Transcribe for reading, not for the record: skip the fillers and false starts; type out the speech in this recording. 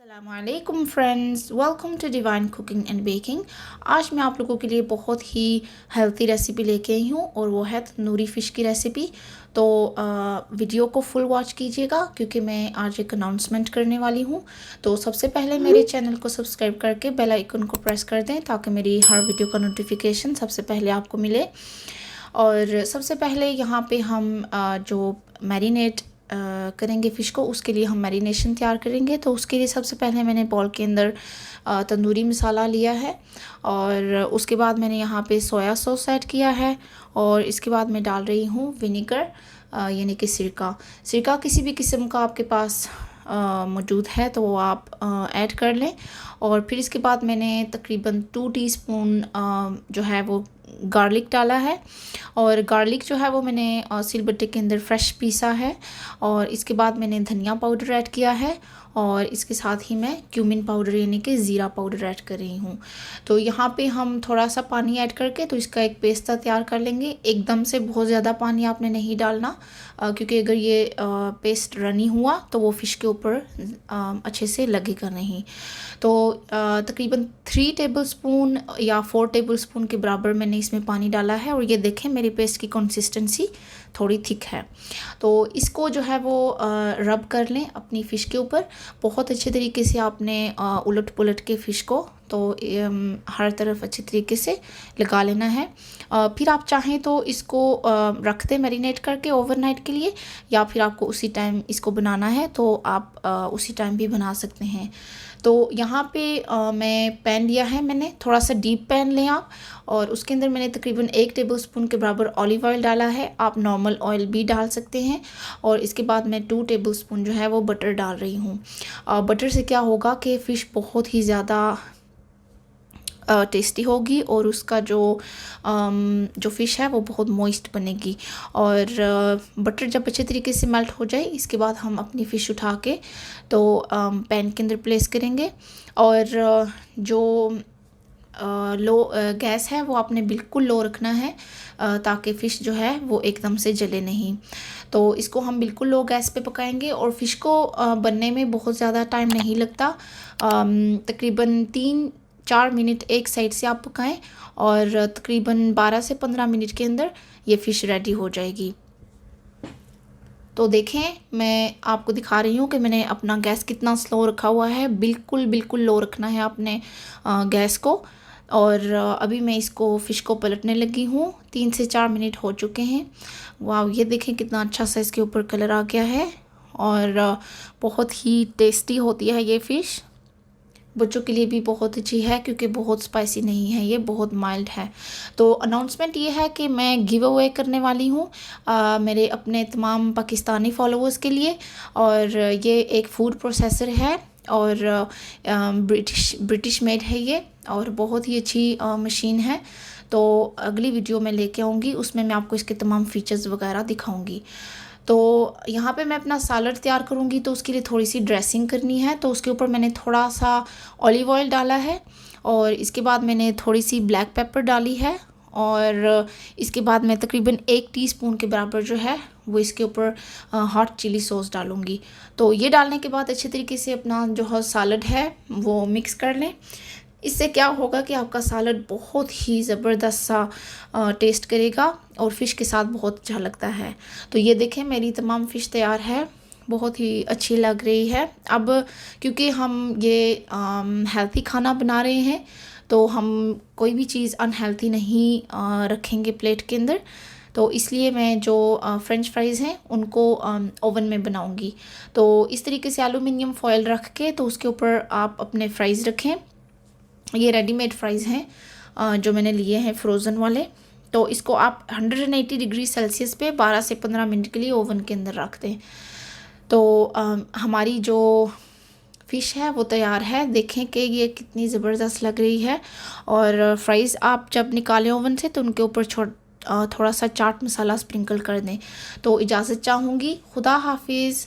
अस्सलामुअलैकुम friends, welcome to divine cooking and baking. आज मैं आप लोगों के लिए बहुत ही हेल्थी रेसिपी लेके आई हूँ और वो है तंदूरी फ़िश की रेसिपी। तो वीडियो को फुल वॉच कीजिएगा क्योंकि मैं आज एक अनाउंसमेंट करने वाली हूँ। तो सबसे पहले मेरे चैनल को सब्सक्राइब करके बेल आइकन को प्रेस कर दें ताकि मेरी हर वीडियो का नोटिफिकेशन सबसे पहले आपको मिले। और सबसे पहले यहाँ पे हम जो मैरिनेट करेंगे फ़िश को, उसके लिए हम मैरिनेशन तैयार करेंगे। तो उसके लिए सबसे पहले मैंने बाउल के अंदर तंदूरी मसाला लिया है और उसके बाद मैंने यहाँ पे सोया सॉस ऐड किया है और इसके बाद मैं डाल रही हूँ विनेगर यानी कि सिरका किसी भी किस्म का आपके पास मौजूद है तो वो आप ऐड कर लें। और फिर इसके बाद मैंने तकरीबन 2 टीस्पून जो है वो गार्लिक डाला है और गार्लिक जो है वो मैंने सिलबट्टे के अंदर फ्रेश पीसा है। और इसके बाद मैंने धनिया पाउडर ऐड किया है और इसके साथ ही मैं क्यूमिन पाउडर यानी कि ज़ीरा पाउडर ऐड कर रही हूँ। तो यहाँ पे हम थोड़ा सा पानी ऐड करके तो इसका एक पेस्ट तैयार कर लेंगे। एकदम से बहुत ज़्यादा पानी आपने नहीं डालना क्योंकि अगर ये पेस्ट रनी हुआ तो वो फ़िश के ऊपर अच्छे से लगेगा नहीं। तो तकरीबन 3 टेबलस्पून या 4 टेबलस्पून के बराबर मैंने इसमें पानी डाला है और ये देखें मेरी पेस्ट की कंसिस्टेंसी थोड़ी थिक है। तो इसको जो है वो रब कर लें अपनी फ़िश के ऊपर। बहुत अच्छे तरीके से आपने उलट पुलट के फ़िश को तो हर तरफ अच्छे तरीके से लगा लेना है। फिर आप चाहें तो इसको रख दें मैरिनेट करके ओवरनाइट के लिए, या फिर आपको उसी टाइम इसको बनाना है तो आप उसी टाइम भी बना सकते हैं। तो यहाँ पे मैं पैन लिया है, मैंने थोड़ा सा डीप पैन लें आप, और उसके अंदर मैंने तकरीबन 1 टेबलस्पून के बराबर ऑलिव ऑयल डाला है। आप नॉर्मल ऑयल भी डाल सकते हैं। और इसके बाद मैं 2 टेबलस्पून जो है वो बटर डाल रही हूँ। बटर से क्या होगा कि फ़िश बहुत ही ज़्यादा टेस्टी होगी और उसका जो फ़िश है वो बहुत मॉइस्ट बनेगी। और बटर जब अच्छे तरीके से मेल्ट हो जाए इसके बाद हम अपनी फ़िश उठा के तो पैन के अंदर प्लेस करेंगे। और जो लो गैस है वो आपने बिल्कुल लो रखना है ताकि फ़िश जो है वो एकदम से जले नहीं। तो इसको हम बिल्कुल लो गैस पे पकाएंगे और फ़िश को बनने में बहुत ज़्यादा टाइम नहीं लगता। तकरीबन 3-4 मिनट एक साइड से आप पकाएं और तकरीबन 12 से 15 मिनट के अंदर ये फ़िश रेडी हो जाएगी। तो देखें मैं आपको दिखा रही हूँ कि मैंने अपना गैस कितना स्लो रखा हुआ है। बिल्कुल लो रखना है आपने गैस को। और अभी मैं इसको फ़िश को पलटने लगी हूँ। 3 से 4 मिनट हो चुके हैं। वाह, ये देखें कितना अच्छा सा इसके ऊपर कलर आ गया है और बहुत ही टेस्टी होती है ये फ़िश। बच्चों के लिए भी बहुत अच्छी है क्योंकि बहुत स्पाइसी नहीं है, ये बहुत माइल्ड है। तो अनाउंसमेंट ये है कि मैं गिव अवे करने वाली हूँ मेरे अपने तमाम पाकिस्तानी फॉलोअर्स के लिए। और ये एक फूड प्रोसेसर है और ब्रिटिश मेड है ये और बहुत ही अच्छी मशीन है। तो अगली वीडियो मैं लेके आऊँगी, उसमें मैं आपको इसके तमाम फीचर्स वगैरह दिखाऊँगी। तो यहाँ पे मैं अपना सैलड तैयार करूँगी तो उसके लिए थोड़ी सी ड्रेसिंग करनी है। तो उसके ऊपर मैंने थोड़ा सा ऑलिव ऑयल डाला है और इसके बाद मैंने थोड़ी सी ब्लैक पेपर डाली है और इसके बाद मैं तकरीबन 1 टीस्पून के बराबर जो है वो इसके ऊपर हॉट चिली सॉस डालूँगी। तो ये डालने के बाद अच्छे तरीके से अपना जो सैलड है वो मिक्स कर लें। इससे क्या होगा कि आपका सैलड बहुत ही ज़बरदस्त सा टेस्ट करेगा और फ़िश के साथ बहुत अच्छा लगता है। तो ये देखें मेरी तमाम फ़िश तैयार है, बहुत ही अच्छी लग रही है। अब क्योंकि हम ये हेल्थी खाना बना रहे हैं तो हम कोई भी चीज़ अनहेल्थी नहीं रखेंगे प्लेट के अंदर। तो इसलिए मैं जो फ्रेंच फ्राइज़ हैं उनको ओवन में बनाऊंगी। तो इस तरीके से एलुमिनियम फॉयल रख के तो उसके ऊपर आप अपने फ्राइज़ रखें। ये रेडीमेड फ्राइज़ हैं जो मैंने लिए हैं फ्रोज़न वाले। तो इसको आप 180 डिग्री सेल्सियस पे 12 से 15 मिनट के लिए ओवन के अंदर रख दें। तो हमारी जो फ़िश है वो तैयार है। देखें कि ये कितनी ज़बरदस्त लग रही है। और फ्राइज़ आप जब निकालें ओवन से तो उनके ऊपर थोड़ा सा चाट मसाला स्प्रिंकल कर दें। तो इजाज़त चाहूँगी। खुदा हाफिज़।